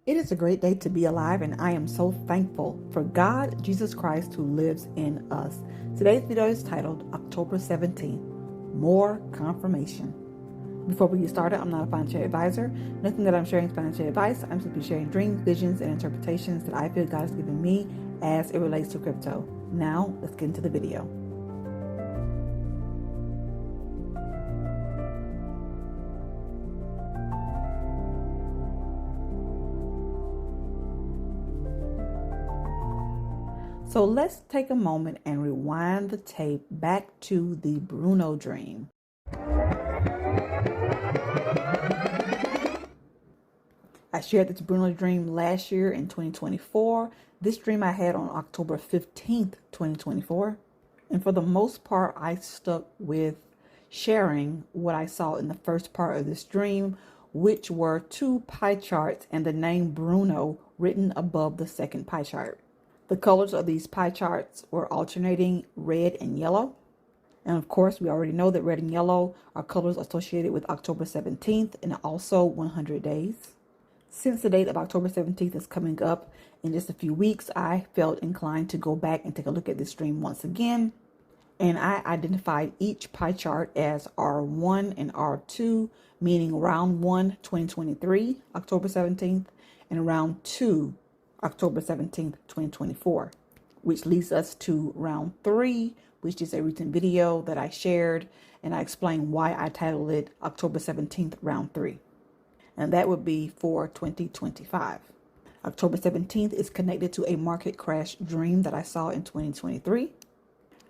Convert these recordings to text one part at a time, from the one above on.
It is a great day to be alive, and I am so thankful for God, Jesus Christ, who lives in us. Today's video is titled October 17th, More Confirmation. Before we get started, I'm not a financial advisor. Nothing that I'm sharing is financial advice. I'm simply sharing dreams, visions, and interpretations that I feel God has given me as it relates to crypto. Now, let's get into the video. So let's take a moment and rewind the tape back to the Bruno dream. I shared this Bruno dream last year in 2024. This dream I had on October 15th, 2024. And for the most part, I stuck with sharing what I saw in the first part of this dream, which were two pie charts and the name Bruno written above the second pie chart. The colors of these pie charts were alternating red and yellow. And of course, we already know that red and yellow are colors associated with October 17th and also 100 days. Since the date of October 17th is coming up in just a few weeks, I felt inclined to go back and take a look at this dream once again. And I identified each pie chart as R1 and R2, meaning round 1, 2023, October 17th, and round 2, October 17th, 2024, which leads us to round 3, which is a recent video that I shared, and I explained why I titled it October 17th, round 3. And that would be for 2025. October 17th is connected to a market crash dream that I saw in 2023.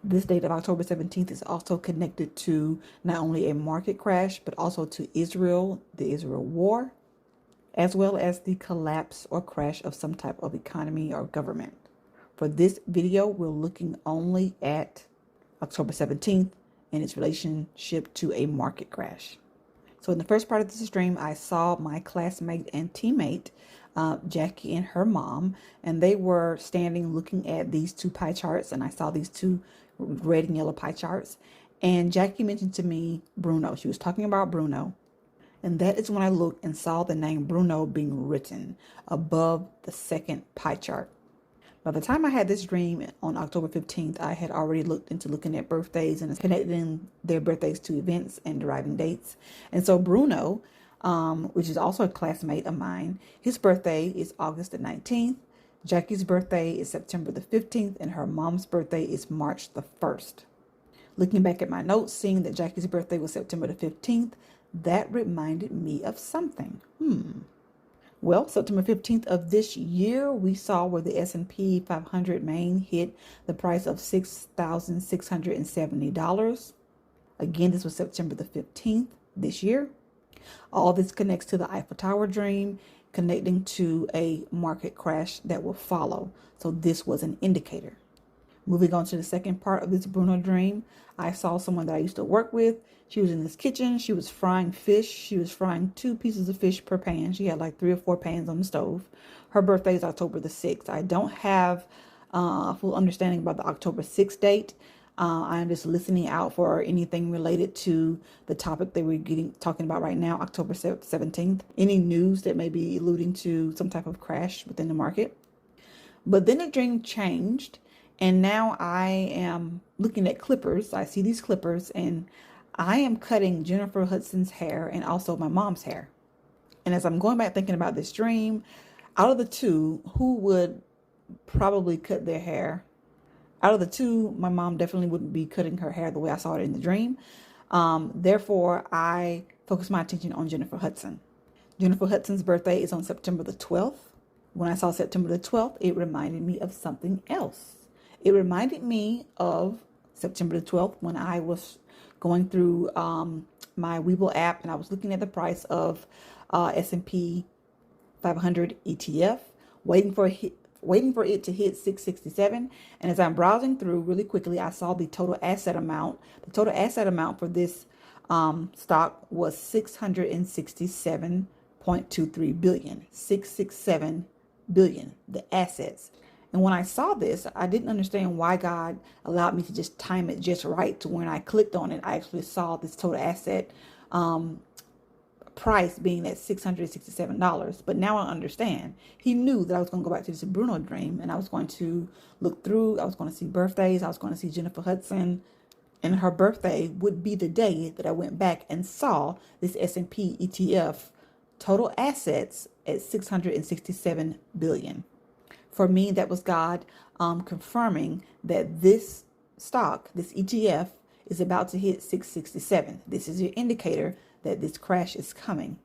This date of October 17th is also connected to not only a market crash, but also to Israel, the Israel war, as well as the collapse or crash of some type of economy or government. For this video, we're looking only at October 17th and its relationship to a market crash. So in the first part of this dream, I saw my classmate and teammate, Jackie and her mom, and they were standing looking at these two pie charts, and I saw these two red and yellow pie charts. And Jackie mentioned to me Bruno. She was talking about Bruno. And that is when I looked and saw the name Bruno being written above the second pie chart. By the time I had this dream on October 15th, I had already looked into looking at birthdays and connecting their birthdays to events and deriving dates. And so Bruno, which is also a classmate of mine, his birthday is August the 19th. Jackie's birthday is September the 15th, and her mom's birthday is March the 1st. Looking back at my notes, seeing that Jackie's birthday was September the 15th, that reminded me of something. Well, September 15th of this year, we saw where the S&P 500 main hit the price of $6,670. Again, this was September the 15th this year. All this connects to the Eiffel Tower dream, connecting to a market crash that will follow. So this was an indicator. Moving on to the second part of this Bruno dream, I saw someone that I used to work with. She was in this kitchen. She was frying fish. She was frying 2 pieces of fish per pan. She had like 3 or 4 pans on the stove. Her birthday is October the 6th. I don't have a full understanding about the October 6th date. I'm just listening out for anything related to the topic that we're talking about right now, October 17th. Any news that may be alluding to some type of crash within the market. But then the dream changed. And now I am looking at clippers. I see these clippers, and I am cutting Jennifer Hudson's hair and also my mom's hair. And as I'm going back thinking about this dream, out of the two, who would probably cut their hair? Out of the two, my mom definitely wouldn't be cutting her hair the way I saw it in the dream. Therefore, I focused my attention on Jennifer Hudson. Jennifer Hudson's birthday is on September the 12th. When I saw September the 12th, it reminded me of something else. It reminded me of September the 12th when I was going through my Webull app and I was looking at the price of S&P 500 ETF, waiting for it to hit 667. And as I'm browsing through really quickly, I saw the total asset amount. The total asset amount for this stock was $667.23 billion. 667 billion, the assets. And when I saw this, I didn't understand why God allowed me to just time it just right to when I clicked on it, I actually saw this total asset price being at $667. But now I understand. He knew that I was going to go back to this Bruno dream, and I was going to look through. I was going to see birthdays. I was going to see Jennifer Hudson, and her birthday would be the day that I went back and saw this S&P ETF total assets at 667 billion. For me, that was God confirming that this stock, this ETF, is about to hit 667. This is your indicator that this crash is coming.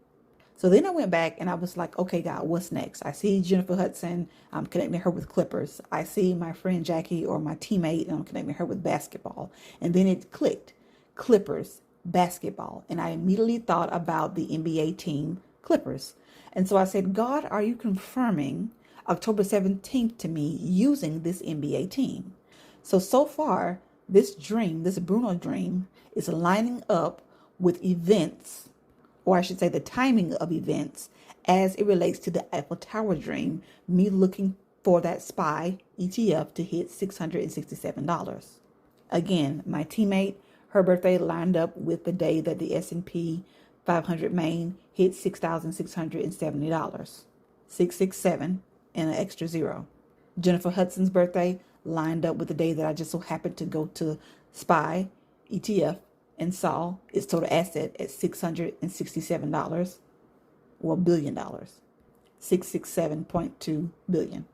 So then I went back and I was like, okay, God, what's next? I see Jennifer Hudson. I'm connecting her with Clippers. I see my friend Jackie, or my teammate, and I'm connecting her with basketball. And then it clicked. Clippers, basketball. And I immediately thought about the NBA team, Clippers. And so I said, God, are you confirming October 17th to me using this NBA team? So far, this dream, this Bruno dream, is lining up with events, or I should say the timing of events, as it relates to the Eiffel Tower dream, me looking for that SPY ETF to hit $667. Again, my teammate, her birthday lined up with the day that the S&P 500 main hit $6,670. 667 and an extra zero. Jennifer Hudson's birthday lined up with the day that I just so happened to go to SPY ETF and saw its total asset at $667, or billion dollars, 667.2 billion.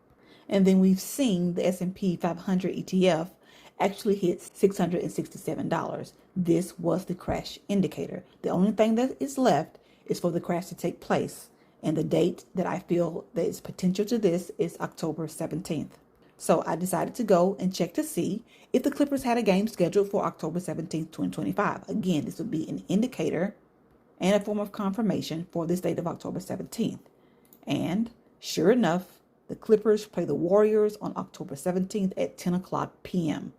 And then we've seen the S&P 500 ETF actually hit $667. This was the crash indicator. The only thing that is left is for the crash to take place. And the date that I feel that is potential to this is October 17th. So I decided to go and check to see if the Clippers had a game scheduled for October 17th, 2025. Again, this would be an indicator and a form of confirmation for this date of October 17th. And sure enough, the Clippers play the Warriors on October 17th at 10 o'clock p.m.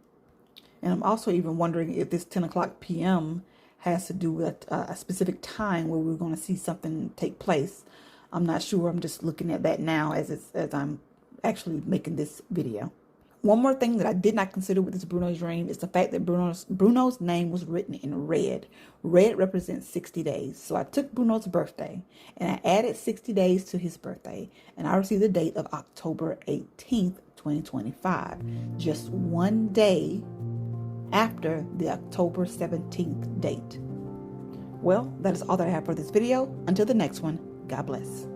And I'm also even wondering if this 10 o'clock p.m. has to do with a specific time where we're going to see something take place. I'm not sure. I'm just looking at that now as I'm actually making this video. One more thing that I did not consider with this Bruno dream is the fact that Bruno's name was written in red. Red represents 60 days. So I took Bruno's birthday and I added 60 days to his birthday, and I received the date of October 18th, 2025. Just one day after the October 17th date. Well, that is all that I have for this video. Until the next one, God bless.